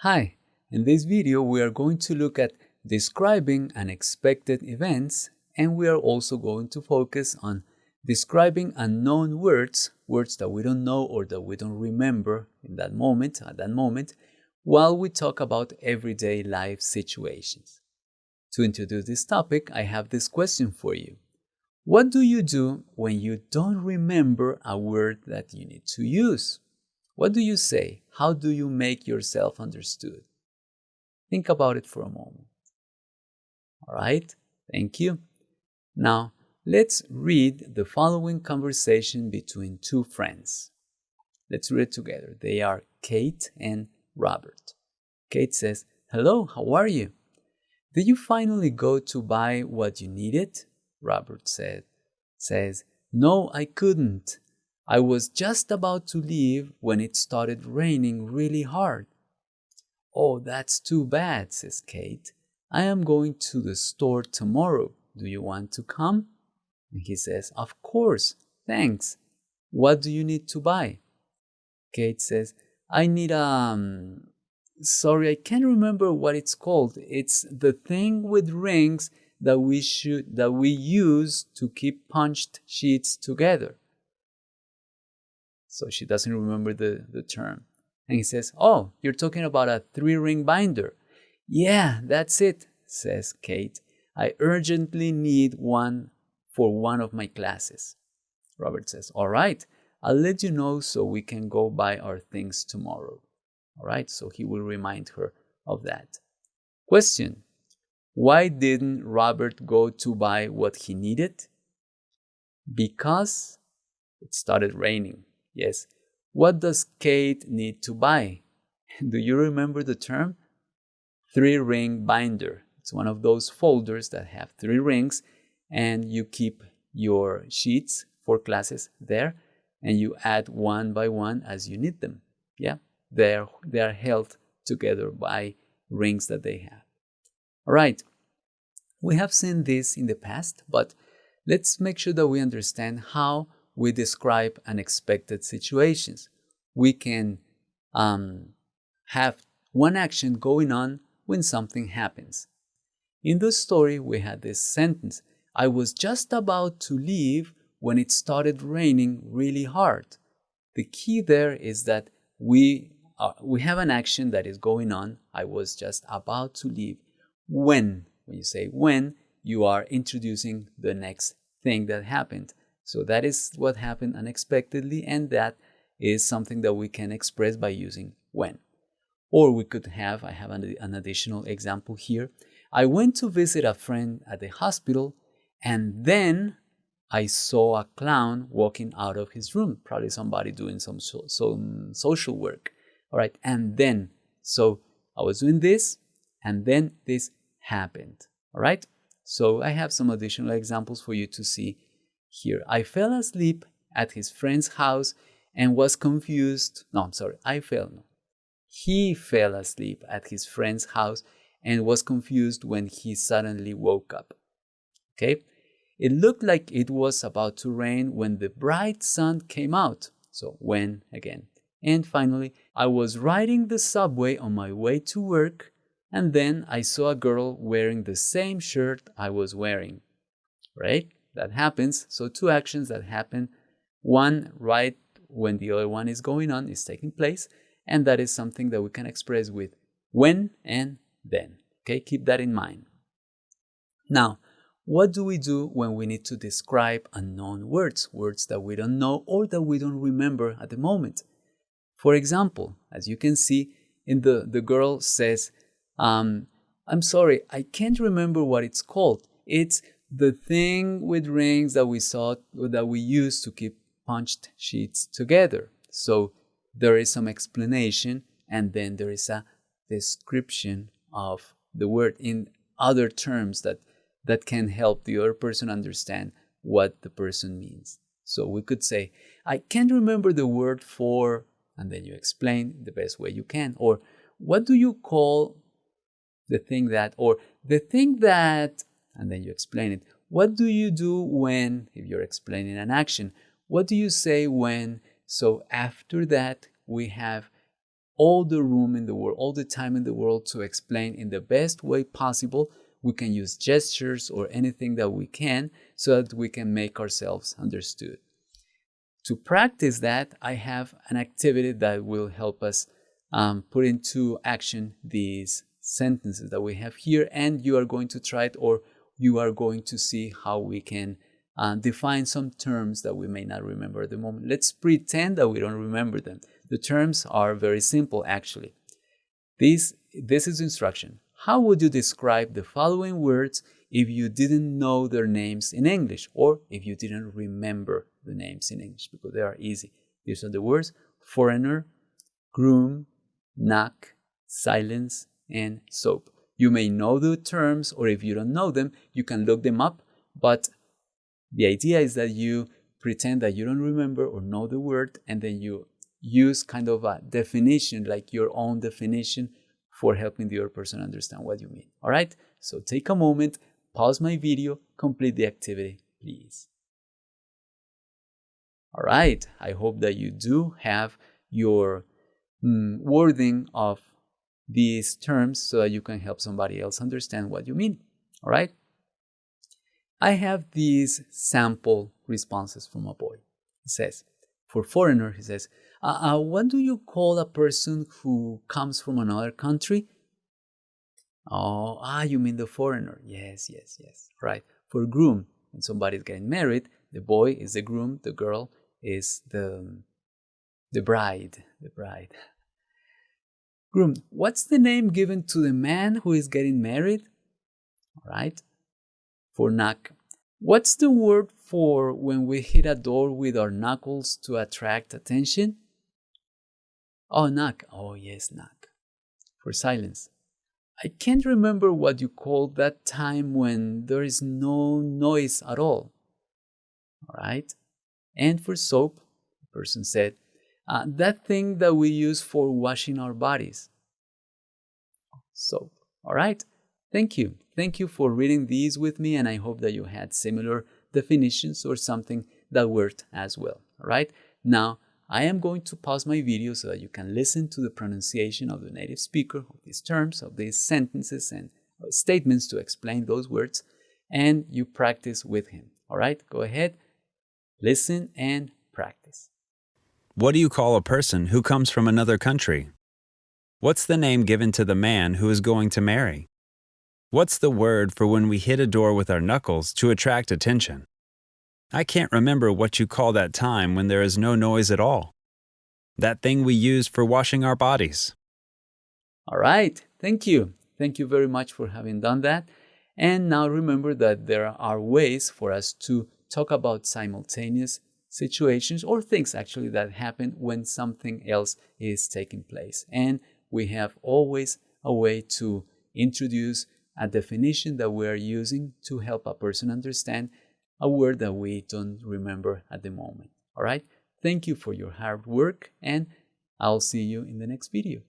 Hi, in this video we are going to look at describing unexpected events, and we are also going to focus on describing unknown words that we don't know or that we don't remember at that moment, while we talk about everyday life situations. To introduce this topic, I have this question for you. What do you do when you don't remember a word that you need to use? What do you say? How do you make yourself understood? Think about it for a moment. All right, thank you. Now, let's read the following conversation between two friends. Let's read it together. They are Kate and Robert. Kate says, "Hello, how are you? Did you finally go to buy what you needed?" Robert says, "No, I couldn't. I was just about to leave when it started raining really hard." "Oh, that's too bad," says Kate. "I am going to the store tomorrow. Do you want to come?" And he says, "Of course, thanks. What do you need to buy?" Kate says, "I need sorry, I can't remember what it's called. It's the thing with rings that we use to keep punched sheets together." So she doesn't remember the term. And he says, "Oh, you're talking about a 3-ring binder." "Yeah, that's it," says Kate. "I urgently need one for one of my classes." Robert says, "All right, I'll let you know so we can go buy our things tomorrow." All right, so he will remind her of that. Question: why didn't Robert go to buy what he needed? Because it started raining. Yes. What does Kate need to buy? Do you remember the term? 3-ring binder. It's one of those folders that have 3 rings, and you keep your sheets for classes there, and you add one by one as you need them. Yeah, they are held together by rings that they have. All right, we have seen this in the past, but let's make sure that we understand how we describe unexpected situations. We can have one action going on when something happens. In the story, we had this sentence: "I was just about to leave when it started raining really hard." The key there is that we have an action that is going on. I was just about to leave. When you say when, you are introducing the next thing that happened. So that is what happened unexpectedly, and that is something that we can express by using when. Or we could have, I have an additional example here. "I went to visit a friend at the hospital, and then I saw a clown walking out of his room." Probably somebody doing some social work. All right, and then, so I was doing this, and then this happened. All right, so I have some additional examples for you to see here. "I fell asleep at his friend's house and was confused." No, I'm sorry. He fell asleep at his friend's house and was confused when he suddenly woke up. Okay. "It looked like it was about to rain when the bright sun came out." So when again. And finally, "I was riding the subway on my way to work, and then I saw a girl wearing the same shirt I was wearing." Right? That happens. So 2 actions that happen, one right when the other one is going on, is taking place, and that is something that we can express with when and then. Okay, keep that in mind. Now, what do we do when we need to describe unknown words that we don't know or that we don't remember at the moment? For example, as you can see, the girl says, "I'm sorry, I can't remember what it's called. It's the thing with rings that we use to keep punched sheets together." So there is some explanation, and then there is a description of the word in other terms that can help the other person understand what the person means. So we could say, "I can't remember the word for," and then you explain the best way you can. Or, "What do you call the thing that," or "the thing that," and then you explain it. "What do you do when," if you're explaining an action, "what do you say when?" So after that, we have all the room in the world, all the time in the world to explain in the best way possible. We can use gestures or anything that we can so that we can make ourselves understood. To practice that, I have an activity that will help us put into action these sentences that we have here, and you are going to try it, or you are going to see how we can define some terms that we may not remember at the moment. Let's pretend that we don't remember them. The terms are very simple, actually. This is instruction. How would you describe the following words if you didn't know their names in English, or if you didn't remember the names in English, because they are easy? These are the words: foreigner, groom, knock, silence, and soap. You may know the terms, or if you don't know them, you can look them up, but the idea is that you pretend that you don't remember or know the word, and then you use kind of a definition, like your own definition, for helping the other person understand what you mean. All right? So take a moment, pause my video, complete the activity, please. All right. I hope that you do have your wording of these terms so that you can help somebody else understand what you mean. All right? I have these sample responses from a boy. He says, for foreigner, he says, what do you call a person who comes from another country? Oh, you mean the foreigner. Yes. Right. For groom, when somebody's getting married, the boy is the groom, the girl is the bride. Groom, what's the name given to the man who is getting married? All right. For knock, what's the word for when we hit a door with our knuckles to attract attention? Oh, knock. Oh, yes, knock. For silence, I can't remember what you call that time when there is no noise at all. All right. And for soap, the person said, that thing that we use for washing our bodies. Soap. All right. Thank you. Thank you for reading these with me, and I hope that you had similar definitions or something that worked as well. All right. Now, I am going to pause my video so that you can listen to the pronunciation of the native speaker of these terms, of these sentences and statements to explain those words, and you practice with him. All right. Go ahead. Listen and practice. What do you call a person who comes from another country? What's the name given to the man who is going to marry? What's the word for when we hit a door with our knuckles to attract attention? I can't remember what you call that time when there is no noise at all. That thing we use for washing our bodies. All right. Thank you. Thank you very much for having done that. And now remember that there are ways for us to talk about simultaneous situations or things actually that happen when something else is taking place. And we have always a way to introduce a definition that we are using to help a person understand a word that we don't remember at the moment. All right? Thank you for your hard work, and I'll see you in the next video.